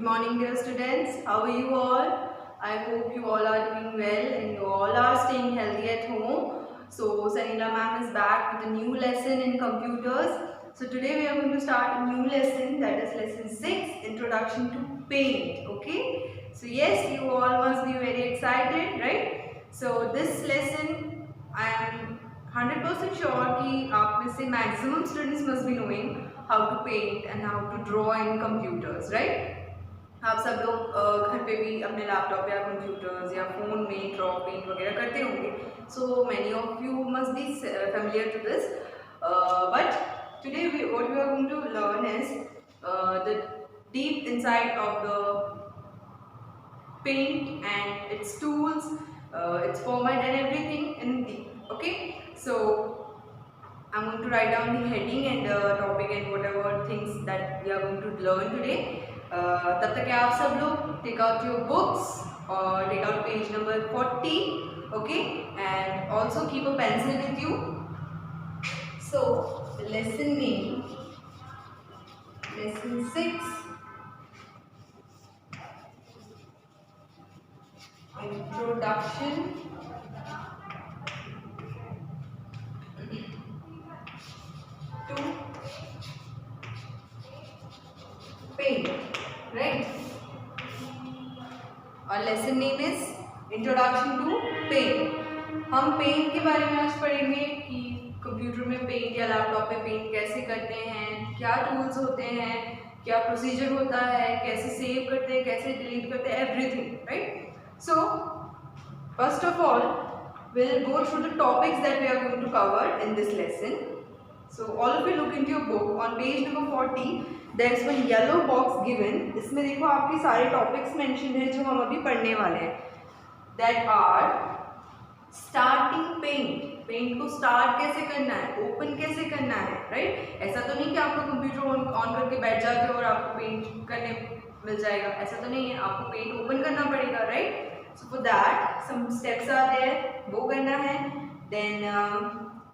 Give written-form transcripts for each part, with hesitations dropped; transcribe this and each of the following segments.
morning, dear students. How are you all? I hope you all are doing well and you all are staying healthy at home. So, Sanila ma'am is back with a new lesson in computers. So, today we are going to start a new lesson, that is lesson 6, Introduction to Paint. Okay? So, yes, you all must be very excited, right? So, this lesson I am 100% sure कि आप में से maximum students must be knowing how to paint and how to draw in computers, right? आप सब लोग घर पे भी अपने लैपटॉप या कंप्यूटर्स या फ़ोन में ड्रॉ पेंट वगैरह करते होंगे. So many of you must be familiar to this, but today what we are going to learn is the deep inside of the paint and its tools, its format and everything in deep. Okay, so I'm going to write down the heading and topic and whatever things that we are going to learn today. तब तक आप सब लोग take out your books or take out page number 40, okay, and also keep a pencil with you. So the lesson name, lesson 6, introduction to paint, right? और lesson name is introduction to paint. हम paint के बारे में आज पढ़ेंगे कि computer में paint या लैपटॉप पे पेंट कैसे करते हैं, क्या टूल्स होते हैं, क्या प्रोसीजर होता है, कैसे सेव करते हैं, कैसे डिलीट करते हैं, everything, right? So first of all we'll go through the topics that we are going to cover in this lesson. So all of you look into your book on page number 40. There is one yellow box given. इसमें देखो आपके सारे topics mention है जो हम अभी पढ़ने वाले हैं. That are starting paint. Paint को स्टार्ट कैसे करना है, ओपन कैसे करना है, राइट? ऐसा तो नहीं कि आप लोग कंप्यूटर ऑन करके बैठ जाते हो और आपको पेंट करने मिल जाएगा, ऐसा तो नहीं है. आपको पेंट ओपन करना पड़ेगा, right? So for that some steps are there, वो करना है. Then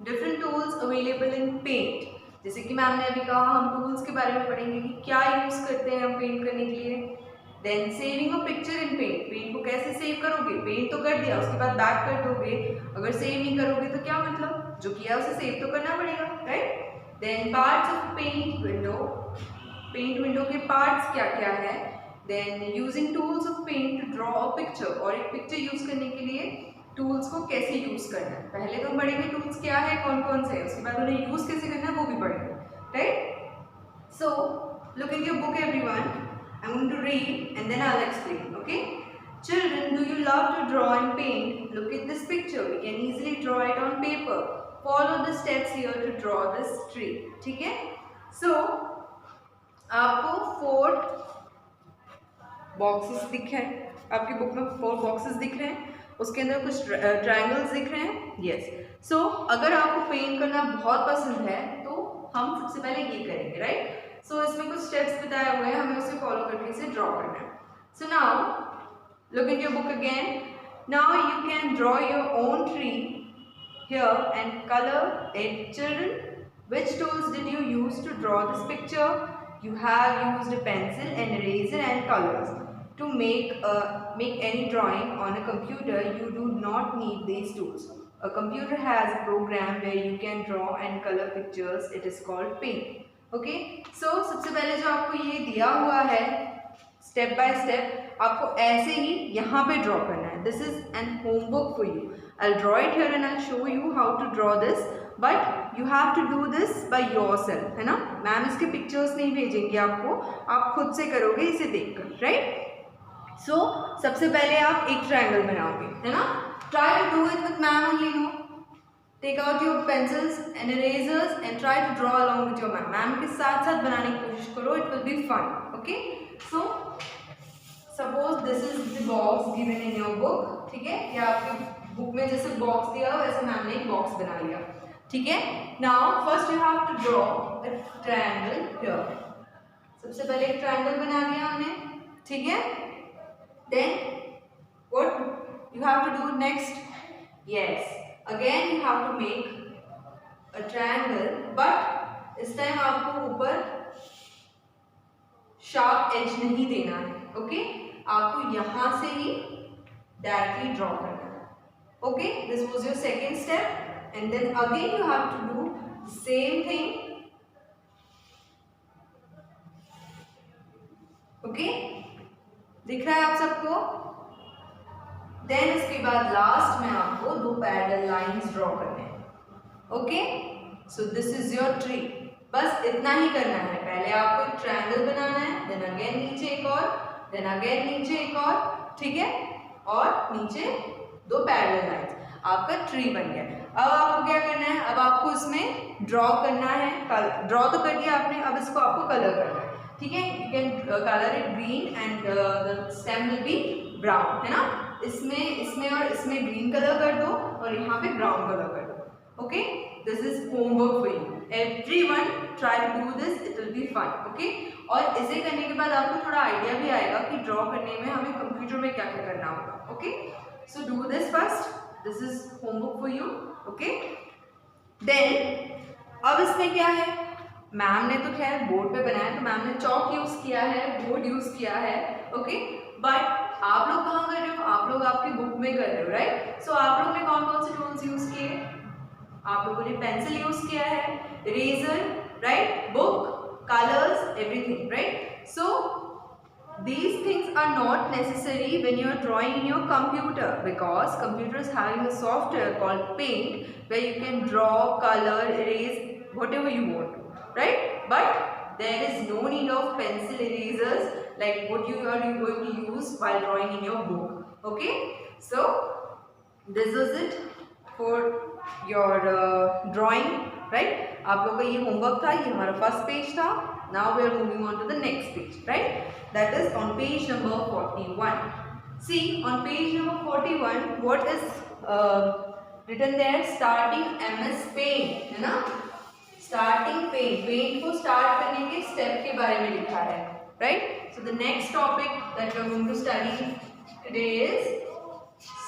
different tools available in paint. जैसे कि मैम ने अभी कहा, हम टूल्स के बारे में पढ़ेंगे कि क्या यूज़ करते हैं हम पेंट करने के लिए. Then saving a picture in paint. Paint को कैसे सेव करोगे, पेंट तो कर दिया उसके बाद बैक कर दोगे, अगर सेव नहीं करोगे तो क्या मतलब, जो किया उसे सेव तो करना पड़ेगा, right? Then parts of paint window. Paint window के पार्ट्स क्या क्या है. Then using tools of paint to draw a picture. और एक पिक्चर यूज़ करने के लिए टूल्स को कैसे यूज़ करना है. पहले तो हम पढ़ेंगे टूल्स क्या है, कौन कौन से है, उसके बाद उन्हें यूज़ कैसे करना है वो भी पढ़ेंगे, right? So look in your book everyone. I'm going to read and then I'll explain, okay? Children, do you love to draw and paint? Look at this picture. We can easily draw it on paper. Follow the steps here to draw this tree. ठीक है? So आपको 4 boxes दिख रहे हैं, आपकी book में 4 boxes दिख रहे हैं, उसके अंदर कुछ ट्रायंगल्स दिख रहे हैं. यस. सो अगर आपको पेंट करना बहुत पसंद है तो हम सबसे पहले ये करेंगे, राइट? सो इसमें कुछ स्टेप्स बताए हुए हैं, हमें उसे फॉलो करके इसे ड्रॉ करना है. So now look in your book again. Now you can draw your own tree here and colour it. Children, which tools did you use to draw this picture? You have used a pencil, an eraser and colors. To make any drawing on a computer, you do not need these tools. A computer has a program where you can draw and color pictures. It is called paint. Okay, so सबसे पहले जो आपको ये दिया हुआ है step by step, आपको ऐसे ही यहाँ पे ड्रॉ करना है. This is an homework for you. I draw it here and I show you how to draw this, but you have to do this by yourself, है ना? मैम इसके pictures नहीं भेजेंगे आपको, आप खुद से करोगे इसे देखकर, राइट? सो सबसे पहले आप एक ट्रायंगल बनाओगे, है ना? Try to do it with ma'am only. No, take out your pencils and erasers and try to draw along with your ma'am. Ma'am के साथ साथ बनाने की कोशिश करो, it will be fun. Okay, so suppose this is the box given in your book. ठीक है, या आपकी बुक में जैसे बॉक्स दिया हो वैसे मैम ने एक बॉक्स बना लिया. ठीक है, now first you have to draw a triangle here. सबसे पहले एक ट्रायंगल बना लिया हमने. ठीक है, then what you have to do next? Yes, again you have to make a triangle, but इस टाइम आपको ऊपर शार्प एज नहीं देना है, ओके। आपको यहाँ से ही डायरेक्टली ड्रॉ करना है, okay. This was your second step and then again you have to do same thing, okay. दिख रहा है आप सबको? देन उसके बाद लास्ट में आपको दो पैरेलल लाइंस ड्रॉ करने हैं, okay. So this is your tree. बस इतना ही करना है। पहले आपको एक ट्रायंगल बनाना है, देन अगेन नीचे एक और, देन अगेन नीचे एक और, ठीक है, और नीचे दो पैरेलल लाइंस, आपका ट्री बन गया। अब आपको क्या करना है? अब आपको इसमें ड्रॉ करना है। ड्रॉ तो कर दिया आपने, अब इसको आपको कलर करना है, ठीक है। You can colour it green and the stem will be brown, है ना। इसमें और इसमें ग्रीन कलर कर दो और यहाँ पे ब्राउन कलर कर दो, okay. This is homework for you, everyone try to do this, it will be fun, okay. और इसे करने के बाद आपको थोड़ा आइडिया भी आएगा कि ड्रॉ करने में हमें कंप्यूटर में क्या क्या करना होगा, okay. So do this first, this is homework for you, okay. Then अब इसमें क्या है, मैम ने तो खैर बोर्ड पे बनाया, तो मैम ने चौक यूज किया है, बोर्ड यूज किया है, ओके। बट आप लोग कहाँ कर रहे हो? आप लोग आपकी बुक में कर रहे हो, राइट। सो आप लोग ने कौन कौन से टूल्स यूज किए? आप लोगों ने पेंसिल यूज किया है, eraser, right, book, colours, everything, right. So these things are not necessary when you are drawing in your computer, because computer is having a software called Paint where you can draw, color, erase whatever you want to, right. But there is no need of pencil erasers like what you are going to use while drawing in your book, okay. So this is it for your drawing, right. आप लोग का ये homework था, ये हमारा first page था. Now we are moving on to the next page, right? That is on page number 41. See, on page number 41, what is written there? Starting MS Paint, है ना? Starting Paint. Paint को start करने के step के बारे में लिखा है, right? So the next topic that we are going to study today is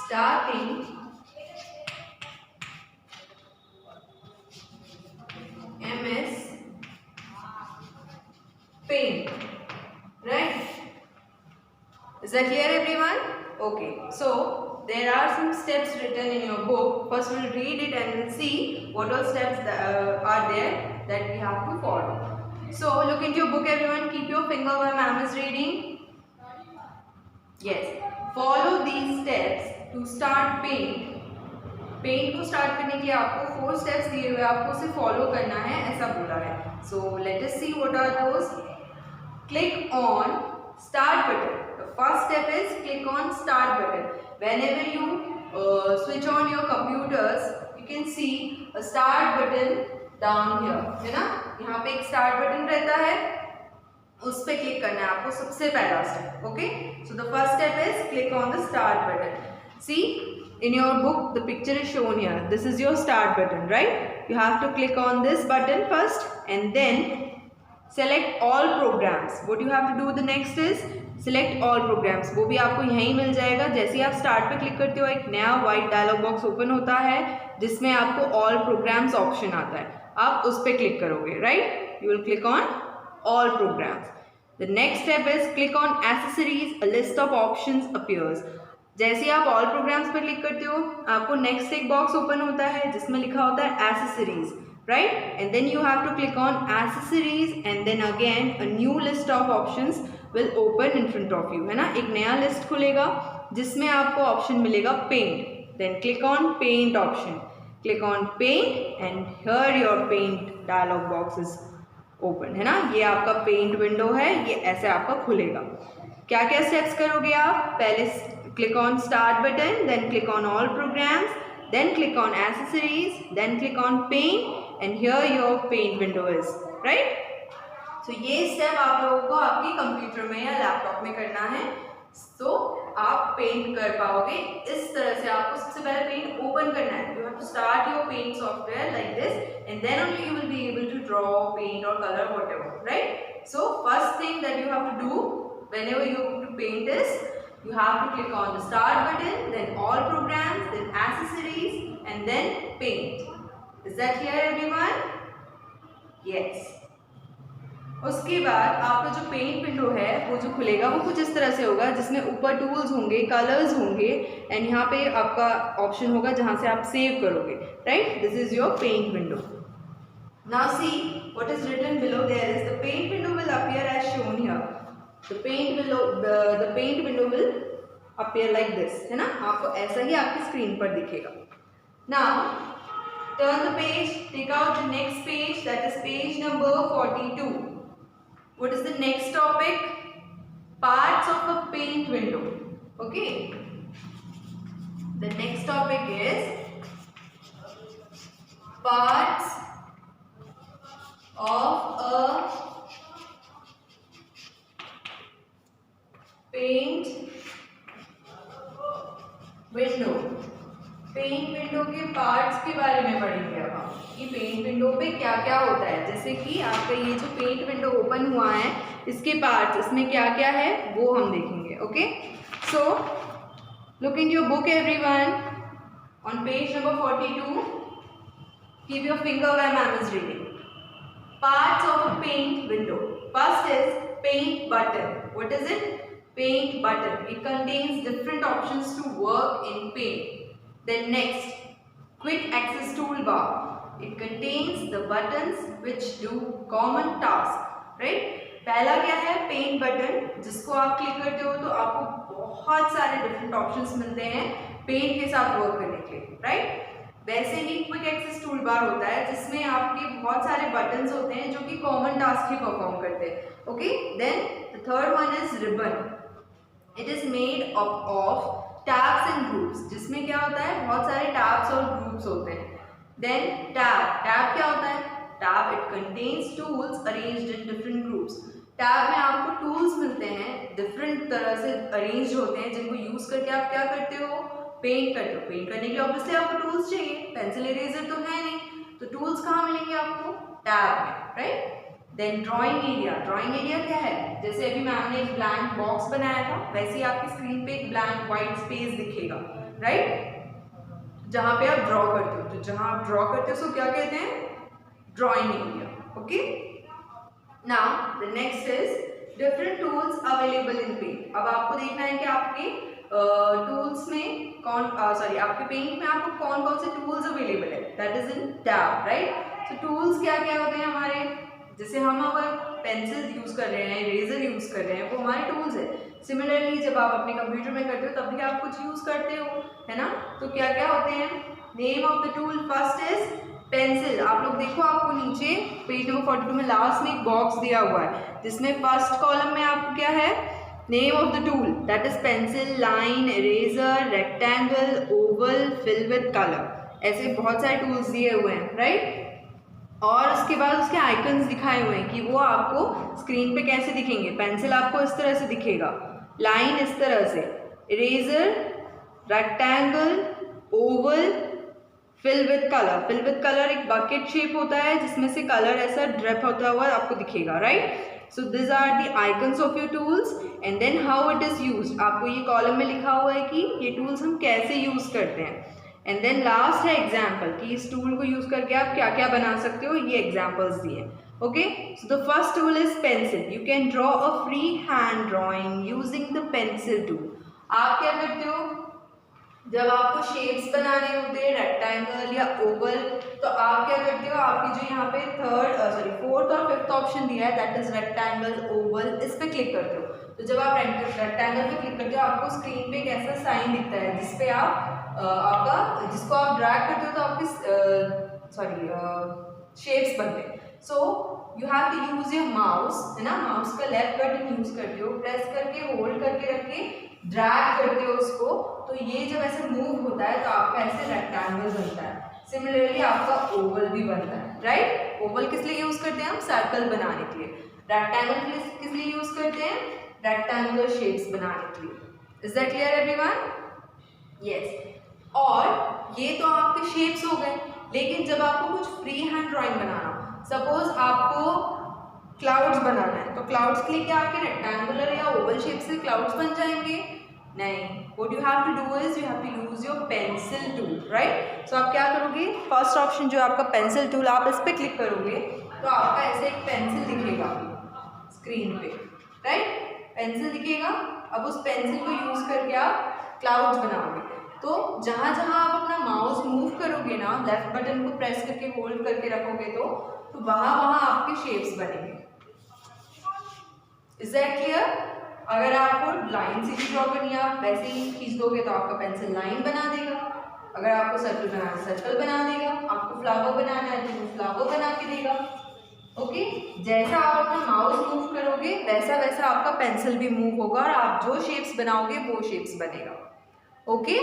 starting MS Paint, right? Is that clear, everyone? Okay, so there are some steps written in your book. First we'll read it and we'll see what all steps are there that we have to follow. So look into your book, everyone. Keep your finger while ma'am is reading. Yes, follow these steps to start paint. Paint को start करने के लिए आपको 4 steps दिए हुए, आपको उसे follow करना है, ऐसा बोला है. So let us see what are those. Click on start button. The first step is click on start button. Whenever you switch on your computers you can see a start button down here, है ना. यहाँ पे एक start button रहता है, उस पर click करना है आपको, सबसे पहला step. Okay, so the first step is click on the start button. See, in your book the picture is shown here. This is your start button, right? You have to click on this button first and then select all programs. What you have to do the next is select all programs. वो भी आपको यहीं मिल जाएगा. जैसे ही आप start पे click करते हो एक नया white dialog box open होता है जिसमें आपको all programs option आता है. आप उस पर क्लिक करोगे, right? You will click on all programs. The next step is click on accessories. A list of options appears. जैसे आप ऑल प्रोग्राम्स पर क्लिक करते हो आपको नेक्स्ट एक बॉक्स ओपन होता है जिसमें लिखा होता है accessories, right. And then you have to click on accessories and then again a new list of options will open in front of you, है ना. एक नया लिस्ट खुलेगा जिसमें आपको ऑप्शन मिलेगा paint. Then click on paint option. Click on paint and here your paint dialog box is open, है ना. ये आपका पेंट विंडो है, ये ऐसे आपका खुलेगा. क्या क्या स्टेप्स करोगे आप? पहले click on start button, then click on all programs, then click on accessories, then click on paint and here your paint window is, right. So ये step आप लोगों को आपके कंप्यूटर में या लैपटॉप में करना है, so आप पेंट कर पाओगे. इस तरह से आपको सबसे पहले पेंट ओपन करना है. You have to start your paint software like this and then only you will be able to draw, paint or color whatever, right. So first thing that you have to do whenever you go to paint is you have to click on the start button, then all programs, then accessories and then paint. Is that clear, everyone? Yes. उसके बाद आपका जो paint window है वो जो खुलेगा वो कुछ इस तरह से होगा, जिसमें ऊपर टूल्स होंगे, कलर्स होंगे, एंड यहाँ पे आपका ऑप्शन होगा जहाँ से आप सेव करोगे, right. This is your paint window. Now see what is written below there is the paint window will appear as shown here. The paint window will appear like this, है ना, आपको ऐसा ही आपकी स्क्रीन पर दिखेगा। Now turn the page, take out the next page, that is page number 42. What is the next topic? Parts of a paint window. Okay. The next topic is parts of a paint window. Paint window के parts के बारे में पढ़ेंगे अब हम कि paint window पे क्या क्या होता है। जैसे कि आपका ये जो पेंट विंडो ओपन हुआ है इसके पार्ट्स, इसमें क्या क्या है वो हम देखेंगे। Okay, so look in your book everyone on page number 42. Keep your finger when ma'am is reading. Parts of a paint window. First is paint button. What is it? Paint button. It contains different options to work in paint. Then next, quick access toolbar. It contains the buttons which do common task. Right? पहला क्या है? Paint button, जिसको आप click करते हो तो आपको बहुत सारे डिफरेंट ऑप्शंस मिलते हैं पेंट के साथ वर्क करने के लिए, राइट। वैसे ही क्विक एक्सेस टूल बार होता है जिसमें आपके बहुत सारे बटन्स होते हैं जो कि कॉमन टास्क ही परफॉर्म करते हैं। Okay, then the third one is ribbon. It is made of tabs and groups, जिसमें क्या होता है बहुत सारे टैब्स और ग्रुप्स होते हैं। देन टैब क्या होता है? Tab it contains tools arranged in different groups. Tab में आपको टूल्स मिलते हैं डिफरेंट तरह से अरेंज होते हैं जिनको यूज करके आप क्या करते हो? पेंट करते हो. पेंट करने के लिए ऑब्वियसली आपको टूल्स चाहिए, पेंसिल इरेजर तो है नहीं, तो टूल्स कहाँ मिलेंगे आपको? टैब में, right. Then drawing area. Drawing area क्या है? जैसे अभी मैम ने एक ब्लैंक बॉक्स बनाया था वैसे ही आपकी स्क्रीन पे एक ब्लैंक व्हाइट स्पेस दिखेगा, राइट, जहां पे आप ड्रॉ करते हो. तो जहां आप ड्रॉ करते हो उसको क्या कहते हैं? Drawing area. Okay, now the next is different tools available in paint. अब आपको देखना है कि आपके टूल्स में आपके पेंट में आपको कौन कौन से टूल्स अवेलेबल है. That is in tab, right. So tools क्या क्या होते हैं हमारे? जैसे हम अगर पेंसिल यूज कर रहे हैं, इरेजर यूज कर रहे हैं, वो हमारे टूल्स है. सिमिलरली जब आप अपने कंप्यूटर में करते हो तब भी आप कुछ यूज करते हो, है ना. तो क्या क्या होते हैं? Name of the tool. First is pencil. आप लोग देखो, आपको नीचे पेज नंबर 42 में लास्ट में एक बॉक्स दिया हुआ है जिसमें फर्स्ट कॉलम में आपको क्या है? Name of the tool. That is pencil, line, eraser, rectangle, oval, fill with colour. ऐसे बहुत सारे टूल्स दिए हुए हैं, राइट. और उसके बाद उसके आइकन्स दिखाए हुए हैं कि वो आपको स्क्रीन पे कैसे दिखेंगे. पेंसिल आपको इस तरह से दिखेगा, लाइन इस तरह से, eraser, rectangle, oval, fill with colour. Fill with colour एक बकेट शेप होता है जिसमें से कलर ऐसा ड्रिप होता हुआ आपको दिखेगा, right. So this are the icons of your tools and then how it is used. आपको ये कॉलम में लिखा हुआ है कि ये टूल्स हम कैसे यूज करते हैं. एंड देन लास्ट है एग्जाम्पल कि इस टूल को यूज करके आप क्या क्या बना सकते हो, ये एग्जाम्पल्स दिए. Okay, so the first tool is pencil. You can draw a free hand drawing using the pencil tool. आप क्या करते हो जब आपको शेप्स बनाने होते हैं, रेक्टेंगल या ओवल, तो आप क्या करते हो? आपकी जो यहाँ पे फोर्थ और फिफ्थ ऑप्शन दिया है दैट इज रेक्टेंगल, ओवल, इस पे क्लिक करते हो. तो जब आप रेक्टेंगल पे क्लिक करते हो आपको स्क्रीन पे एक ऐसा साइन दिखता है जिसपे आप जिसको आप ड्रैग करते हो तो आपकी शेप्स बनते हैं. So you have to use your mouse, है ना. माउस का लेफ्ट बटन यूज करते हो, प्रेस करके होल्ड करके रख के ड्रैग करते हो उसको, तो ये जब ऐसे मूव होता है तो आपका ऐसे रेक्टेंगल बनता है. सिमिलरली आपका ओवल भी बनता है, राइट. ओवल किस लिए यूज करते हैं हम? सर्कल बनाने के लिए. रेक्टेंगल किस लिए यूज करते हैं? रेक्टेंगुलर शेप्स बनाने के लिए. Is that clear everyone? Yes. और ये तो आपके शेप्स हो गए, लेकिन जब आपको कुछ फ्री हैंड ड्राइंग बनाना, सपोज आपको क्लाउड्स बनाना है, तो क्लाउड्स के लिए क्या आपके रेक्टेंगुलर या ओवल शेप से क्लाउड्स बन जाएंगे? नहीं. What you have to do is you have to use your pencil tool, right. So आप क्या करोगे? फर्स्ट ऑप्शन जो आपका पेंसिल टूल, आप इस पर क्लिक करोगे तो आपका ऐसे एक पेंसिल दिखेगा, स्क्रीन पे, राइट। पेंसिल दिखेगा, अब उस पेंसिल को यूज करके आप क्लाउड्स बनाओगे। तो जहाँ जहाँ आप अपना माउस मूव करोगे ना, लेफ्ट बटन को प्रेस करके होल्ड करके रखोगे तो वहाँ वहाँ आपके शेप्स बनेंगे। Is that clear? अगर आपको लाइन सीधी ड्रॉ करनी है, आप वैसे ही खींच दोगे तो आपका पेंसिल लाइन बना देगा। अगर आपको सर्कल बनाना है सर्कल बना देगा, आपको फ्लावर बनाना है तो वो फ्लावर बना के देगा। ओके, जैसा आप अपना माउस मूव करोगे वैसा वैसा आपका पेंसिल भी मूव होगा और आप जो शेप्स बनाओगे वो शेप्स बनेगा। Okay,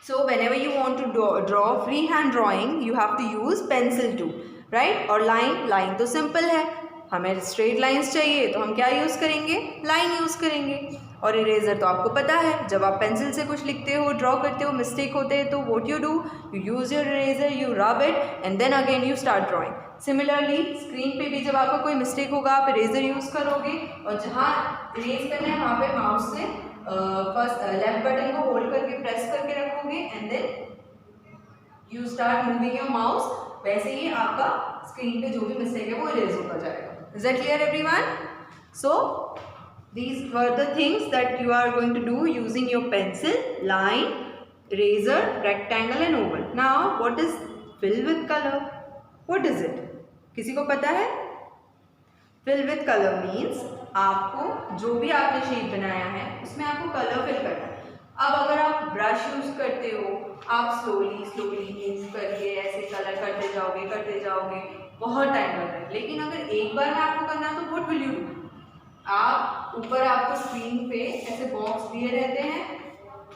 so whenever you want to draw free hand drawing you have to use pencil too, right. और लाइन तो सिंपल है, हमें स्ट्रेट लाइंस चाहिए तो हम क्या यूज़ करेंगे, लाइन यूज़ करेंगे। और इरेजर तो आपको पता है, जब आप पेंसिल से कुछ लिखते हो, ड्रॉ करते हो, मिस्टेक होते हैं तो what you do, you use your eraser, you rub it and then again you start drawing. Similarly screen पे भी जब आपका कोई मिस्टेक होगा आप इरेजर यूज़ करोगे और जहाँ इरेज करना है वहाँ पे माउस से फर्स्ट लेफ्ट बटन को होल्ड करके प्रेस करके रखोगे and then you start moving your mouse. वैसे ही आपका स्क्रीन पे जो भी मिस्टेक है वो इरेज होता जाएगा। Is that clear everyone? So these were the things that you are going to do using your pencil, line, eraser, rectangle and oval. Now what is fill with color? What is it? किसी को पता है? Fill with color means आपको जो भी आपने shape बनाया है उसमें आपको कलर फिल करना है। अब अगर आप ब्रश यूज करते हो, आप स्लोली मूव करके ऐसे कलर करते जाओगे, बहुत टाइम लग रहा है। लेकिन अगर एक बार में आपको करना है तो व्हाट विल यू डू, आप ऊपर आपको स्क्रीन पे ऐसे बॉक्स दिए रहते हैं,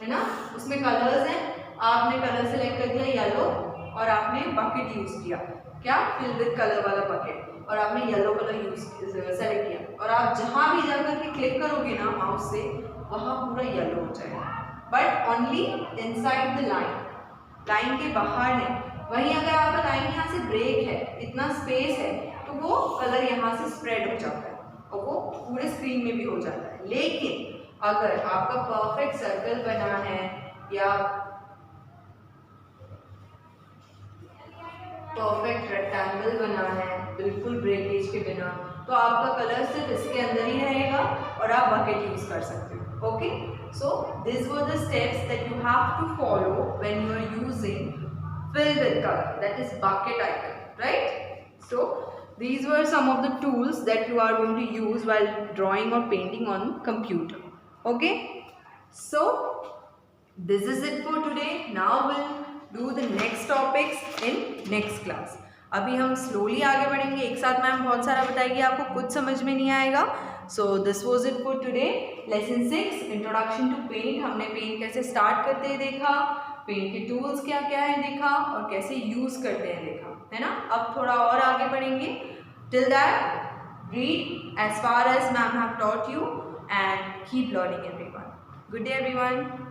है ना, उसमें कलर्स हैं, आपने कलर सेलेक्ट कर दिया येलो और आपने बकेट यूज किया, क्या, फिल विद कलर वाला बकेट, और आपने येलो कलर यूज सेलेक्ट किया और आप जहाँ भी जाकर के क्लिक करोगे ना माउस से वहाँ पूरा येलो हो जाएगा, but only inside the line के बाहर नहीं। वहीं अगर आपका लाइन यहाँ से ब्रेक है, इतना स्पेस है, तो वो कलर यहाँ से स्प्रेड हो जाता है और वो पूरे स्क्रीन में भी हो जाता है। लेकिन अगर आपका परफेक्ट सर्कल बना है या परफेक्ट रेक्टेंगल बना है बिल्कुल ब्रेकेज के बिना, तो आपका कलर सिर्फ इसके अंदर ही रहेगा और आप बकेट यूज कर सकते हो। Okay, so this were the steps that you have to follow when you are using fill with color, that is bucket icon, right? So these were some of the tools that you are going to use while drawing or painting on computer. Okay, so this is it for today. Now we'll do the next topics in next class. अभी हम slowly आगे बढ़ेंगे, एक साथ ma'am बहुत सारा बताएगी, आपको कुछ समझ में नहीं आएगा। So this was it for today. Lesson 6 Introduction to Paint, हमने पेंट कैसे स्टार्ट करते हैं देखा, पेंट के टूल्स क्या क्या है देखा और कैसे यूज करते हैं देखा, है ना। अब थोड़ा और आगे बढ़ेंगे। Till that read as far as ma'am have taught you and keep learning everyone. Good day everyone.